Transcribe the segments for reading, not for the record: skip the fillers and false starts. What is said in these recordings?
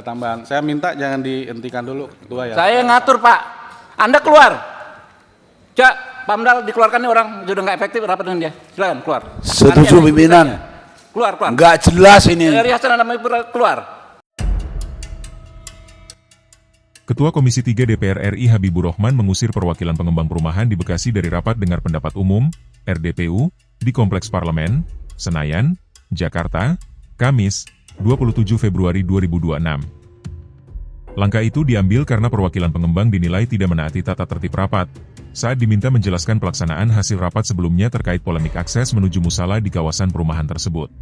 Tambahan, saya minta jangan dihentikan dulu, Ketua ya. Saya ngatur Pak, Anda keluar. Cak, Pamdal dikeluarkan nih orang, sudah nggak efektif rapat dengan dia. Silakan keluar. Setuju pimpinan. Keluar. Nggak jelas ini. Dari Hasan Anda keluar. Ketua Komisi 3 DPR RI Habibur Rahman mengusir perwakilan pengembang perumahan di Bekasi dari rapat dengar pendapat umum, RDPU, di Kompleks Parlemen, Senayan, Jakarta, Kamis, 27 Februari 2026. Langkah itu diambil karena perwakilan pengembang dinilai tidak menaati tata tertib rapat, saat diminta menjelaskan pelaksanaan hasil rapat sebelumnya terkait polemik akses menuju musala di kawasan perumahan tersebut.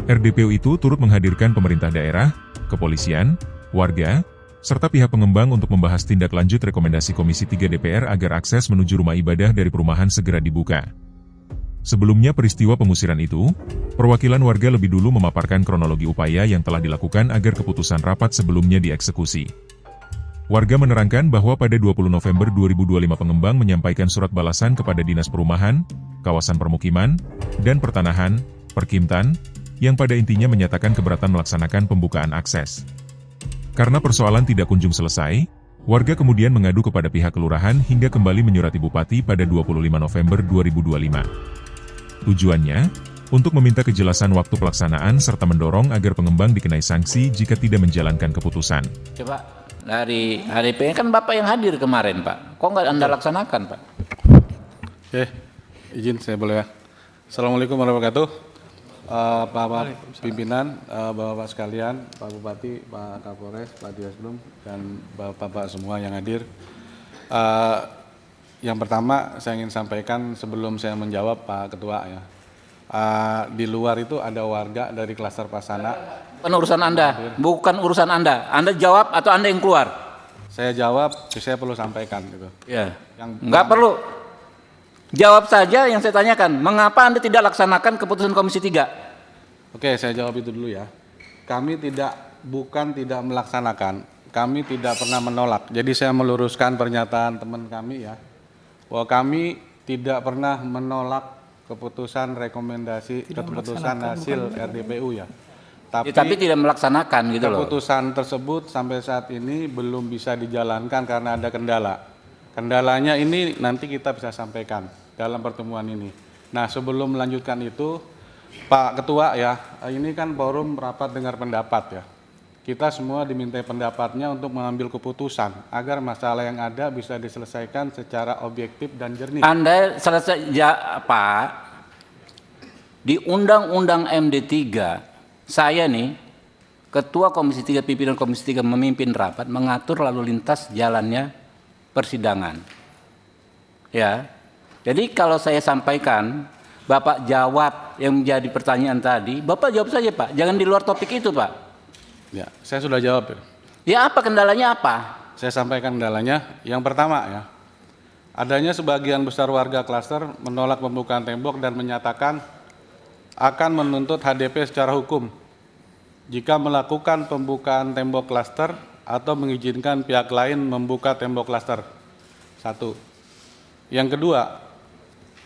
RDPU itu turut menghadirkan pemerintah daerah, kepolisian, warga, serta pihak pengembang untuk membahas tindak lanjut rekomendasi Komisi 3 DPR agar akses menuju rumah ibadah dari perumahan segera dibuka. Sebelumnya peristiwa pengusiran itu, perwakilan warga lebih dulu memaparkan kronologi upaya yang telah dilakukan agar keputusan rapat sebelumnya dieksekusi. Warga menerangkan bahwa pada 20 November 2025 pengembang menyampaikan surat balasan kepada Dinas Perumahan, Kawasan Permukiman, dan Pertanahan, Perkimtan, yang pada intinya menyatakan keberatan melaksanakan pembukaan akses. Karena persoalan tidak kunjung selesai, warga kemudian mengadu kepada pihak kelurahan hingga kembali menyurati Bupati pada 25 November 2025. Tujuannya, untuk meminta kejelasan waktu pelaksanaan serta mendorong agar pengembang dikenai sanksi jika tidak menjalankan keputusan. Coba, dari HDP kan Bapak yang hadir kemarin Pak, kok nggak Anda laksanakan Pak? Oke, izin saya boleh ya. Assalamualaikum warahmatullahi wabarakatuh. Bapak pimpinan, Bapak-Bapak sekalian, Pak Bupati, Pak Kapolres, Pak Dirasbum, dan Bapak-Bapak semua yang hadir. Yang pertama saya ingin sampaikan sebelum saya menjawab Pak Ketua ya. Di luar itu ada warga dari klaster Pasana. Bukan urusan Anda, bukan urusan Anda. Anda jawab atau Anda yang keluar? Saya jawab, saya perlu sampaikan gitu. Ya. Nggak perlu. Jawab saja yang saya tanyakan. Mengapa Anda tidak laksanakan keputusan Komisi 3? Oke, saya jawab itu dulu ya. Kami bukan tidak melaksanakan. Kami tidak pernah menolak. Jadi saya meluruskan pernyataan teman kami ya. Bahwa kami tidak pernah menolak keputusan rekomendasi, keputusan hasil RDPU ya. Tapi tidak melaksanakan gitu loh. Keputusan tersebut sampai saat ini belum bisa dijalankan karena ada kendala. Kendalanya ini nanti kita bisa sampaikan dalam pertemuan ini. Nah, sebelum melanjutkan itu, Pak Ketua ya, ini kan forum rapat dengar pendapat ya. Kita semua dimintai pendapatnya untuk mengambil keputusan agar masalah yang ada bisa diselesaikan secara objektif dan jernih. Anda selesai ya, Pak. Di Undang-Undang MD 3, saya nih Ketua Komisi 3, pimpinan Komisi 3 memimpin rapat mengatur lalu lintas jalannya persidangan. Ya. Jadi kalau saya sampaikan, Bapak jawab yang menjadi pertanyaan tadi, Bapak jawab saja Pak, jangan di luar topik itu Pak. Ya, saya sudah jawab ya. Ya apa kendalanya apa? Saya sampaikan kendalanya. Yang pertama ya, adanya sebagian besar warga klaster menolak pembukaan tembok dan menyatakan akan menuntut HDP secara hukum jika melakukan pembukaan tembok klaster atau mengizinkan pihak lain membuka tembok klaster. Satu. Yang kedua,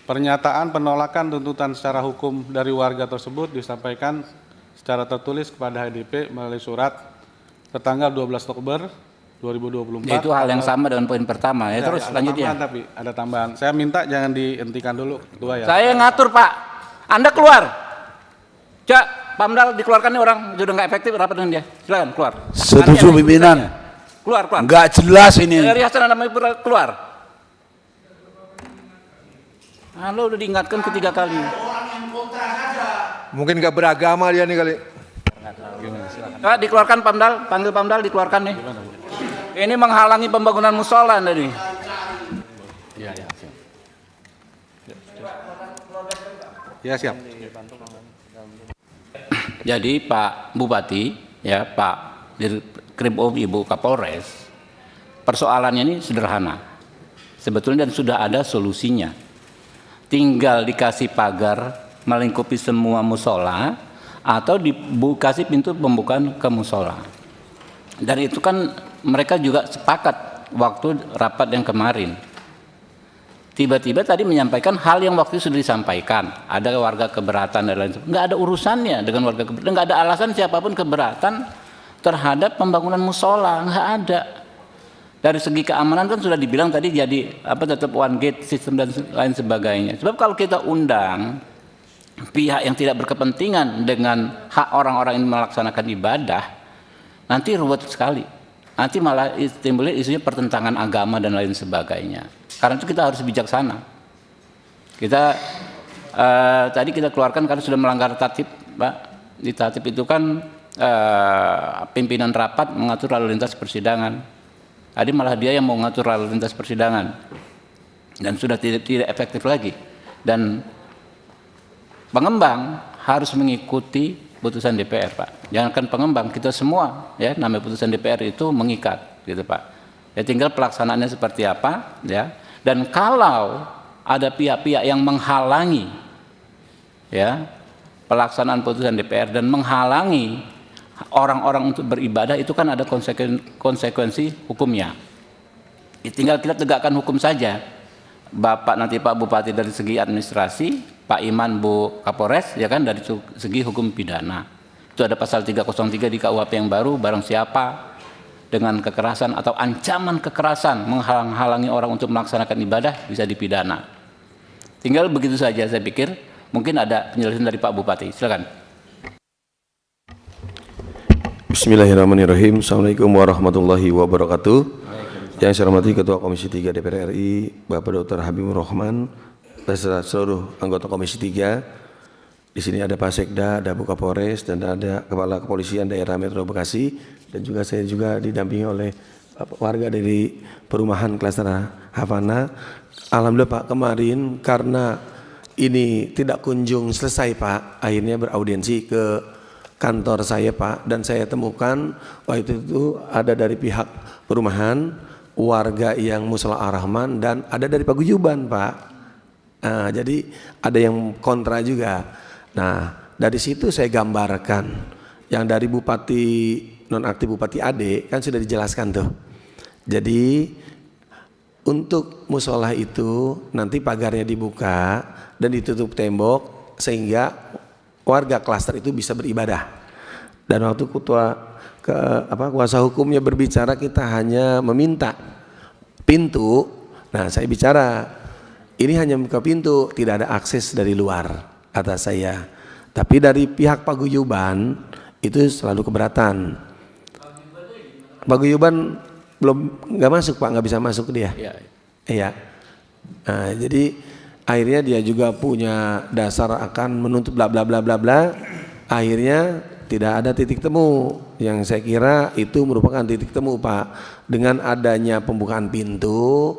pernyataan penolakan tuntutan secara hukum dari warga tersebut disampaikan secara tertulis kepada HDP melalui surat tertanggal 12 Oktober 2024. Ya, itu hal yang sama dengan poin pertama ya. Terus selanjutnya. Tapi ada tambahan. Saya minta jangan dihentikan dulu Ketua ya. Saya ngatur Pak. Anda keluar. Cak, Pamdal dikeluarkan nih orang, sudah nggak efektif rapat dengan dia. Silakan keluar. Setuju pimpinan. Keluar. Nggak jelas ini. Dari Hasan Anda keluar. Lo udah diingatkan ketiga kali. Mungkin nggak beragama dia nih kali. Dikeluarkan Pamdal, panggil Pamdal dikeluarkan nih. Ini menghalangi pembangunan musola tadi. Iya, siap. Ya, siap. Jadi Pak Bupati, ya Pak Dirkrim Ibu Kapolres, persoalannya ini sederhana. Sebetulnya dan sudah ada solusinya. Tinggal dikasih pagar melingkupi semua musola atau dikasih pintu pembukaan ke musola. Dan itu kan mereka juga sepakat waktu rapat yang kemarin. Tiba-tiba tadi menyampaikan hal yang waktu itu sudah disampaikan. Ada warga keberatan dan lain sebagainya. Nggak ada urusannya dengan warga keberatan. Nggak ada alasan siapapun keberatan terhadap pembangunan musola, nggak ada. Dari segi keamanan kan sudah dibilang tadi jadi tetap one gate sistem dan lain sebagainya. Sebab kalau kita undang pihak yang tidak berkepentingan dengan hak orang-orang ini melaksanakan ibadah, nanti ruwet sekali. Nanti malah timbul isunya pertentangan agama dan lain sebagainya. Karena itu kita harus bijaksana. Kita tadi kita keluarkan karena sudah melanggar tatib, Pak. Di tatib itu kan pimpinan rapat mengatur lalu lintas persidangan. Tadi malah dia yang mau mengatur lalu lintas persidangan dan sudah tidak efektif lagi. Dan pengembang harus mengikuti putusan DPR, Pak. Jangankan pengembang, kita semua ya, namanya putusan DPR itu mengikat, gitu Pak. Ya tinggal pelaksanaannya seperti apa, ya. Dan kalau ada pihak-pihak yang menghalangi, ya, pelaksanaan putusan DPR dan menghalangi orang-orang untuk beribadah, itu kan ada konsekuensi hukumnya. Tinggal kita tegakkan hukum saja. Bapak nanti Pak Bupati dari segi administrasi, Pak Iman Bu Kapolres ya kan dari segi hukum pidana. Itu ada pasal 303 di KUHP yang baru, barang siapa dengan kekerasan atau ancaman kekerasan menghalang-halangi orang untuk melaksanakan ibadah bisa dipidana. Tinggal begitu saja saya pikir. Mungkin ada penjelasan dari Pak Bupati. Silakan. Bismillahirrahmanirrahim. Assalamualaikum warahmatullahi wabarakatuh. Yang saya hormati Ketua Komisi 3 DPR RI, Bapak Dr. Habibur Rahman, beserta seluruh anggota Komisi 3. Di sini ada Pak Sekda, ada Bu Kapolres, dan ada Kepala Kepolisian Daerah Metro Bekasi, dan juga saya juga didampingi oleh warga dari perumahan klaster Havana. Alhamdulillah Pak, kemarin karena ini tidak kunjung selesai Pak, akhirnya beraudiensi ke kantor saya Pak, dan saya temukan waktu itu ada dari pihak perumahan, warga yang Mushola Ar-Rahman, dan ada dari Paguyuban Pak. Nah, jadi ada yang kontra juga. Nah, dari situ saya gambarkan yang dari Bupati nonaktif Bupati Ade kan sudah dijelaskan tuh. Jadi untuk mushola itu nanti pagarnya dibuka dan ditutup tembok sehingga warga klaster itu bisa beribadah. Dan waktu kuasa hukumnya berbicara, kita hanya meminta pintu. Nah, saya bicara ini hanya buka pintu, tidak ada akses dari luar, kata saya. Tapi dari pihak Paguyuban itu selalu keberatan. Paguyuban nggak masuk Pak, nggak bisa masuk dia. Iya. Nah, jadi akhirnya dia juga punya dasar akan menuntut bla bla bla bla bla. Akhirnya tidak ada titik temu. Yang saya kira itu merupakan titik temu Pak. Dengan adanya pembukaan pintu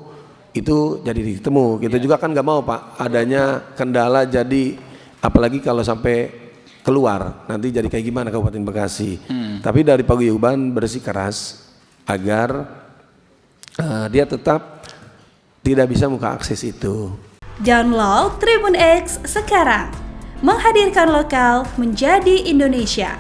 itu jadi titik temu. Kita juga kan nggak mau Pak adanya kendala, jadi apalagi kalau sampai keluar nanti jadi kayak gimana Kabupaten Bekasi. Tapi dari Paguyuban bersikeras agar dia tetap tidak bisa buka akses itu. Download Tribun X sekarang, menghadirkan lokal menjadi Indonesia.